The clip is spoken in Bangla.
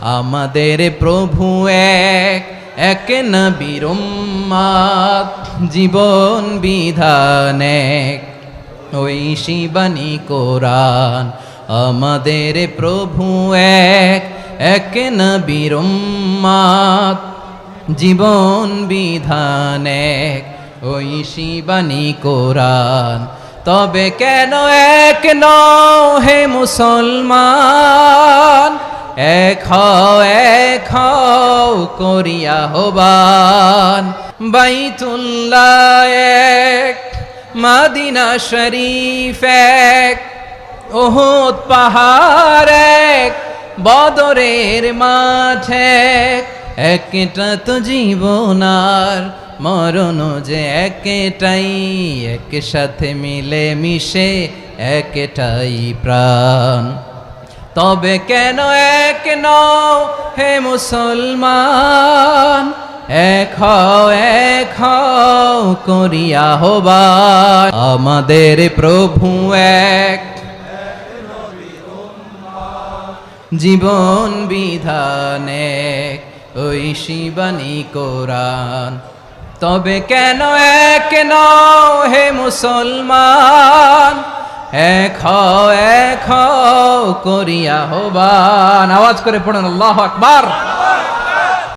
আমাদের প্রভু এক, এক নবীর উম্মত, জীবন বিধান এক, ঐশী বাণী কোরআন। আমাদের প্রভু এক, এক নবীর উম্মত, জীবন বিধান এক, ঐশী বাণী কোরআন। তবে কেন এক নও হে মুসলমান, এক হও করিয়া আহ্বান। বাইতুল্লাহ এক, মদিনা শরীফ এক, উহুদ পাহাড় এক, বদরের মাঠ এক। একটা তো জীবন আর মরণ যে একটাই, একসাথে মিলে মিশে একটাই প্রাণ। তবে কেন এক নও হে মুসলমান, এক হও করিয়া আহ্বান। আমাদের প্রভু এক, জীবন বিধান এক, ঐশী বাণী কোরআন। তবে কেন এক নও হে মুসলমান, এক হও করিয়া আহ্বান। আওয়াজ করে পড়ুন আল্লাহু আকবার।